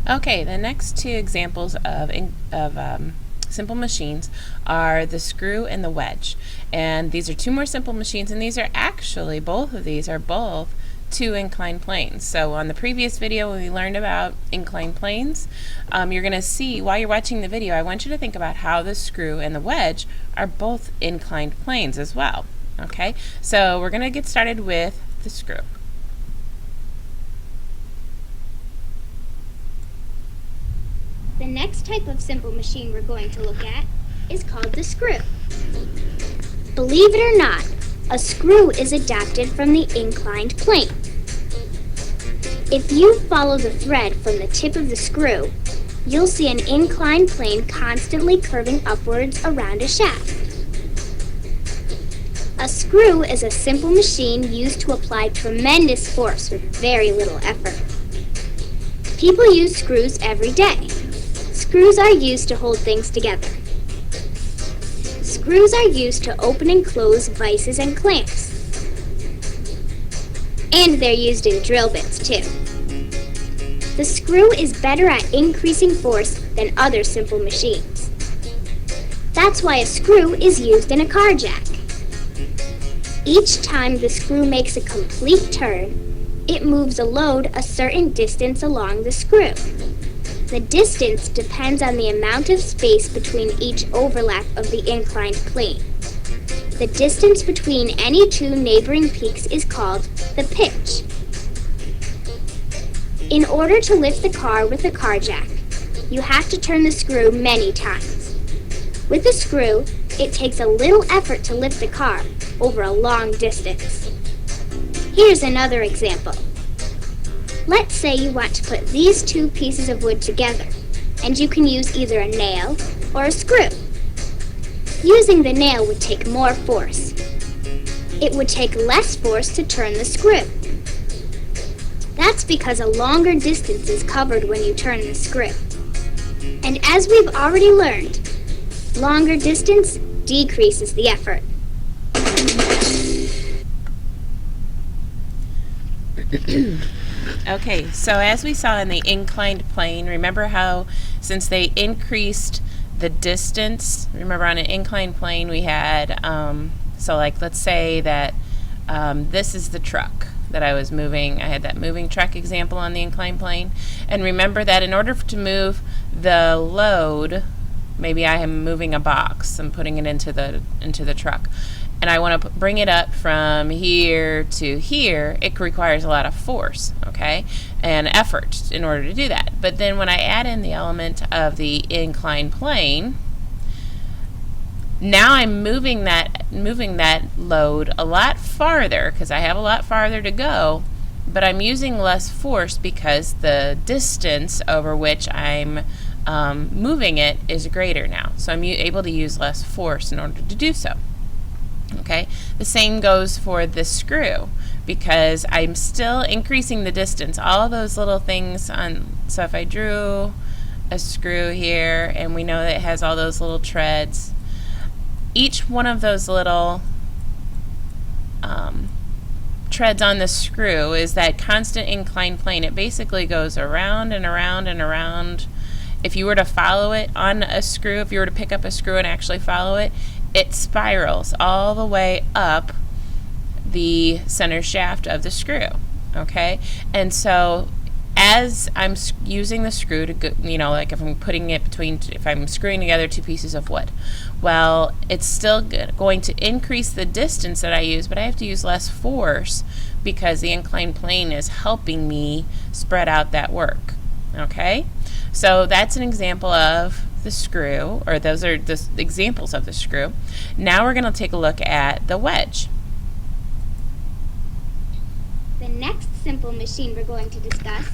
Okay, the next two examples of simple machines are the screw and the wedge. And these are two more simple machines, and these are actually, both of these are both two inclined planes. So on the previous video when we learned about inclined planes, you're going to see, while you're watching the video, I want you to think about how the screw and the wedge are both inclined planes as well. Okay, so we're going to get started with the screw. The next type of simple machine we're going to look at is called the screw. Believe it or not, a screw is adapted from the inclined plane. If you follow the thread from the tip of the screw, you'll see an inclined plane constantly curving upwards around a shaft. A screw is a simple machine used to apply tremendous force with very little effort. People use screws every day. Screws are used to hold things together. Screws are used to open and close vices and clamps. And they're used in drill bits too. The screw is better at increasing force than other simple machines. That's why a screw is used in a car jack. Each time the screw makes a complete turn, it moves a load a certain distance along the screw. The distance depends on the amount of space between each overlap of the inclined plane. The distance between any two neighboring peaks is called the pitch. In order to lift the car with a car jack, you have to turn the screw many times. With a screw, it takes a little effort to lift the car over a long distance. Here's another example. Let's say you want to put these two pieces of wood together, and you can use either a nail or a screw. Using the nail would take more force. It would take less force to turn the screw. That's because a longer distance is covered when you turn the screw. And as we've already learned, longer distance decreases the effort. Okay, so as we saw in the inclined plane, remember how since they increased the distance, remember on an inclined plane we had, so like let's say that this is the truck that I was moving. I had that moving truck example on the inclined plane. And remember that in order to move the load, maybe I am moving a box and putting it into the truck, and I want to bring it up from here to here, it requires a lot of force, okay, and effort in order to do that. But then when I add in the element of the inclined plane, now I'm moving that load a lot farther because I have a lot farther to go, but I'm using less force because the distance over which I'm moving it is greater now. So I'm able to use less force in order to do so. Okay, the same goes for the screw because I'm still increasing the distance. All of those little things on, so if I drew a screw here and we know that it has all those little treads, each one of those little treads on the screw is that constant inclined plane. It basically goes around and around and around. If you were to follow it on a screw, if you were to pick up a screw and actually follow it, it spirals all the way up the center shaft of the screw, okay? And so as I'm using the screw to go, like if I'm putting it between, if I'm screwing together two pieces of wood, well, it's still going to increase the distance that I use, but I have to use less force because the inclined plane is helping me spread out that work, okay? So that's an example of the screw, or those are the examples of the screw. Now we're going to take a look at the wedge. The next simple machine we're going to discuss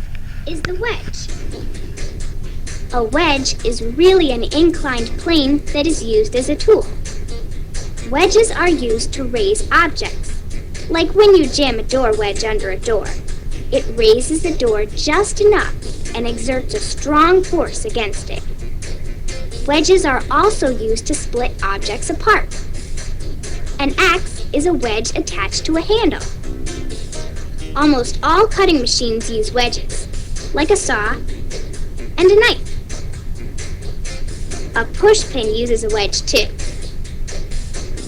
is the wedge. A wedge is really an inclined plane that is used as a tool. Wedges are used to raise objects, like when you jam a door wedge under a door. It raises the door just enough and exerts a strong force against it. Wedges are also used to split objects apart. An axe is a wedge attached to a handle. Almost all cutting machines use wedges, like a saw, and a knife. A push pin uses a wedge too.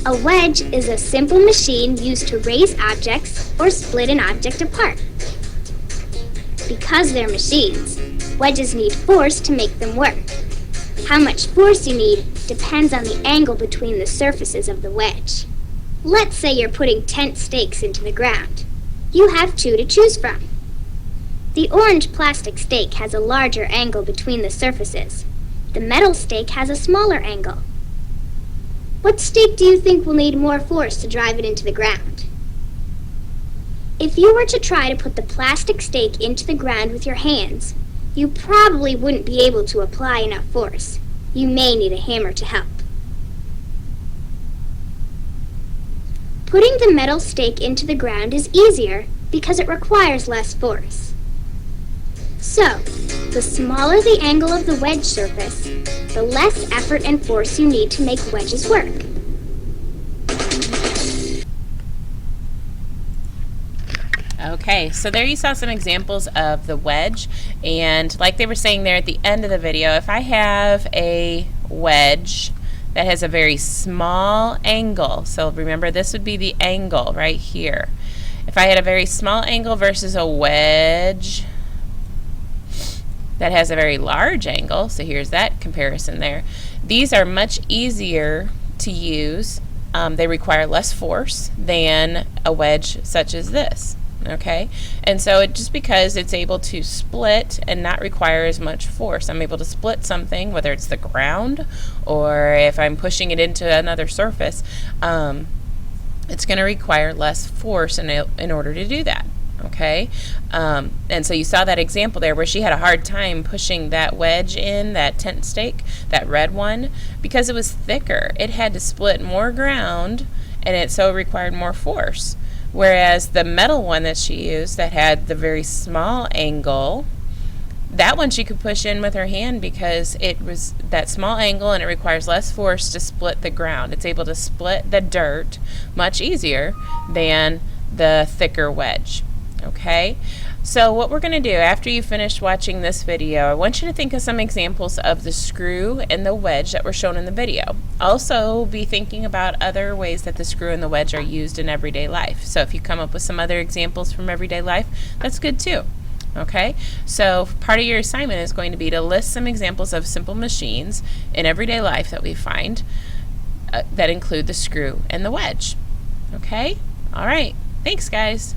A wedge is a simple machine used to raise objects or split an object apart. Because they're machines, wedges need force to make them work. How much force you need depends on the angle between the surfaces of the wedge. Let's say you're putting tent stakes into the ground. You have two to choose from. The orange plastic stake has a larger angle between the surfaces. The metal stake has a smaller angle. What stake do you think will need more force to drive it into the ground? If you were to try to put the plastic stake into the ground with your hands, you probably wouldn't be able to apply enough force. You may need a hammer to help. Putting the metal stake into the ground is easier because it requires less force. So, the smaller the angle of the wedge surface, the less effort and force you need to make wedges work. Okay, so there you saw some examples of the wedge, and like they were saying there at the end of the video, if I have a wedge that has a very small angle, so remember this would be the angle right here. If I had a very small angle versus a wedge that has a very large angle, so here's that comparison there, these are much easier to use. They require less force than a wedge such as this. Okay, and so just because it's able to split and not require as much force, I'm able to split something, whether it's the ground or if I'm pushing it into another surface, it's going to require less force in order to do that. Okay, and so you saw that example there where she had a hard time pushing that wedge in, that tent stake, that red one, because it was thicker. It had to split more ground, and it so required more force. Whereas the metal one that she used that had the very small angle, that one she could push in with her hand because it was that small angle and it requires less force to split the ground. It's able to split the dirt much easier than the thicker wedge. Okay, so what we're going to do after you finish watching this video, I want you to think of some examples of the screw and the wedge that were shown in the video. Also be thinking about other ways that the screw and the wedge are used in everyday life. So if you come up with some other examples from everyday life, that's good too. Okay, so part of your assignment is going to be to list some examples of simple machines in everyday life that we find that include the screw and the wedge. Okay, all right, thanks guys.